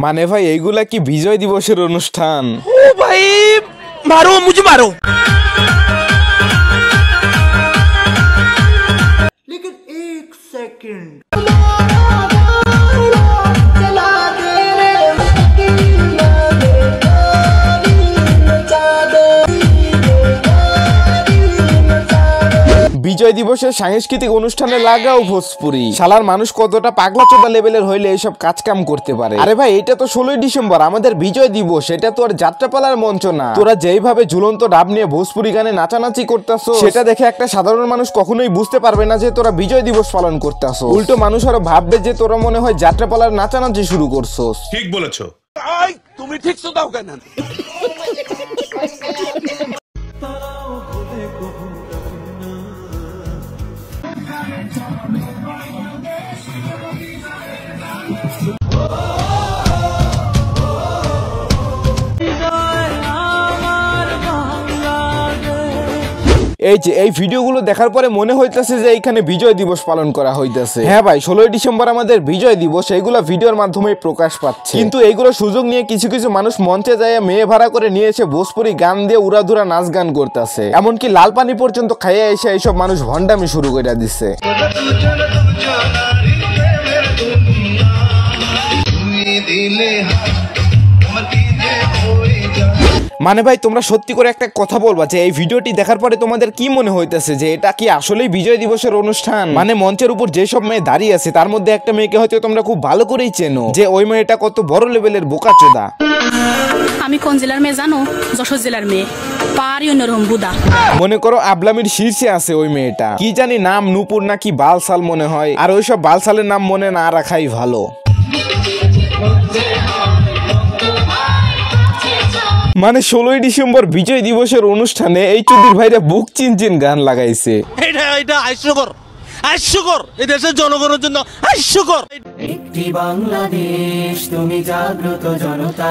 মানে ভাই এইগুলা কি বিজয় দিবসের অনুষ্ঠান? ও ভাই মারো মুঝে মারো। लेकिन एक सेकंड বিজয় দিবসের সাংস্কৃতিক অনুষ্ঠানে লাগাও ভোজপুরি। শালার মানুষ কতটা পাগলা চোদা লেভেলের হইলে এইসব কাজ কাম করতে পারে? আরে ভাই এটা তো 16ই ডিসেম্বর, আমাদের বিজয় দিবস, এটা তো আর যাত্রাপালার মঞ্চ না। তোরা যেইভাবে ঝুলন্ত ডাব নিয়ে ভোজপুরি গানে নাচানাচি করতেছো সেটা দেখে একটা সাধারণ মানুষ কখনোই বুঝতে পারবে না যে তোরা বিজয় দিবস পালন করতেছো। উল্টো মানুষ আরো ভাববে যে তোরা মনে হয় যাত্রাপালার নাচানাচি শুরু করছোস। ঠিক বলেছো। তুমি ঠিক তো দাও কেন? এই যে এই ভিডিওগুলো দেখার পরে মনে হইতেছে যে এইখানে বিজয় দিবস পালন করা হইতেছে। হ্যাঁ ভাই 16ই ডিসেম্বর আমাদের বিজয় দিবস, এইগুলা ভিডিওর মাধ্যমে প্রকাশ পাচ্ছে। কিন্তু এইগুলো সুযোগ নিয়ে কিছু কিছু মানুষ মঞ্চে যায় মেয়ে ভাড়া করে নিয়ে এসে ভোজপুরি গান দিয়ে উড়াধুরা নাচ গান করতেছে। এমনকি লাল পানি পর্যন্ত খাইয়ে এসে এইসব মানুষ ভণ্ডামি শুরু করে দিচ্ছে। মানে ভাই তোমরা সত্যি করে একটা কথা বলবা যে এই ভিডিওটি দেখার পরে তোমাদের কি মনে হইতেছে যে এটা কি আসলেই বিজয় দিবসের অনুষ্ঠান? মানে মঞ্চের উপর যেসব মেয়ে দাঁড়িয়ে আছে তার মধ্যে একটা মেয়েকে হয়তো তোমরা খুব ভালো করেই চেনো, যে ওই মেয়েটা কত বড় লেভেলের বোকাচোদা। আমি কোন জেলার মেয়ে জানো? যশোর জেলার মেয়ে, পারি অন্যরকম বুদা। মনে করো আবলামির শীর্ষে আছে ওই মেয়েটা, কি জানি নাম নূপুর নাকি বালসাল মনে হয়, আর ওইসব বালসালের নাম মনে না রাখাই ভালো। মানে 16ই ডিসেম্বর বিজয় দিবসের অনুষ্ঠানে এই চুদির ভাইরা বুক চিনচিন গান লাগাইছে। এটা হাস্যকর, এই দেশের জনগণের জন্য হাস্যকর। একটি বাংলাদেশ তুমি জাগ্রত জনতা।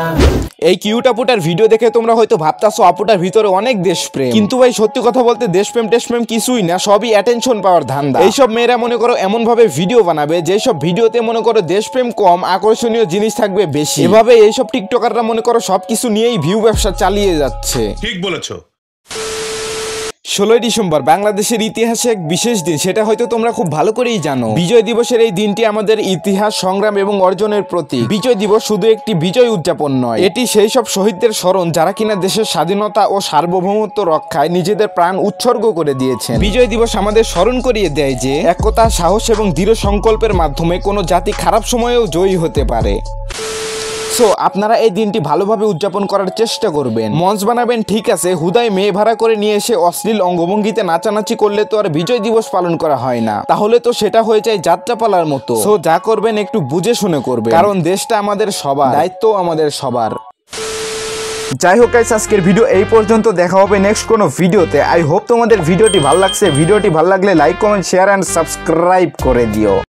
এই কিউট আপুটার ভিডিও দেখে তোমরা হয়তো ভাবতাছো আপুটার ভিতরে অনেক দেশপ্রেম, কিন্তু ভাই সত্যি কথা বলতে দেশপ্রেম টেশপ্রেম কিছুই না, সবই অ্যাটেনশন পাওয়ার ধান্দা। এইসব মেয়েরা মনে করো এমন ভাবে ভিডিও বানাবে যেসব ভিডিওতে মনে করো দেশপ্রেম কম, আকর্ষণীয় জিনিস থাকবে বেশি। এভাবে এইসব টিকটকাররা মনে করো সবকিছু নিয়েই ভিউ ব্যবসা চালিয়ে যাচ্ছে। ঠিক বলেছো। 16ই ডিসেম্বর বাংলাদেশের ইতিহাসে এক বিশেষ দিন, সেটা হয়তো তোমরা খুব ভালো করেই জানো। বিজয় দিবসের এই দিনটি আমাদের ইতিহাস, সংগ্রাম এবং অর্জনের প্রতীক। বিজয় দিবস শুধু একটি বিজয় উদযাপন নয়, এটি সেই সব শহীদদের স্মরণ যারা কিনা দেশের স্বাধীনতা ও সার্বভৌমত্ব রক্ষায় নিজেদের প্রাণ উৎসর্গ করে দিয়েছেন। বিজয় দিবস আমাদের স্মরণ করিয়ে দেয় যে একতা, সাহস এবং দৃঢ় সংকল্পের মাধ্যমে কোনো জাতি খারাপ সময়েও জয়ী হতে পারে। সো আপনারা এই দিনটি ভালোভাবে উদযাপন করার চেষ্টা করবেন। মঞ্চ বানাবেন ঠিক আছে, হুদায় মেয়ে ভাড়া করে নিয়ে এসে অশ্লীল অঙ্গভঙ্গিতে নাচানাচি করলে তো আর বিজয় দিবস পালন করা হয় না, তাহলে তো সেটা হয়ে যায় যাত্রাপালার মতো। সো যা করবেন একটু বুঝে শুনে করবেন, কারণ দেশটা আমাদের সবার, দায়িত্ব আমাদের সবার। যাই হোক গাইস, আজকের ভিডিও এই পর্যন্ত, দেখা হবে নেক্সট কোনো ভিডিওতে। আই হোপ তোমাদের ভিডিওটি ভালো লাগছে। ভিডিওটি ভালো লাগলে like, comment, share and subscribe করে দিও।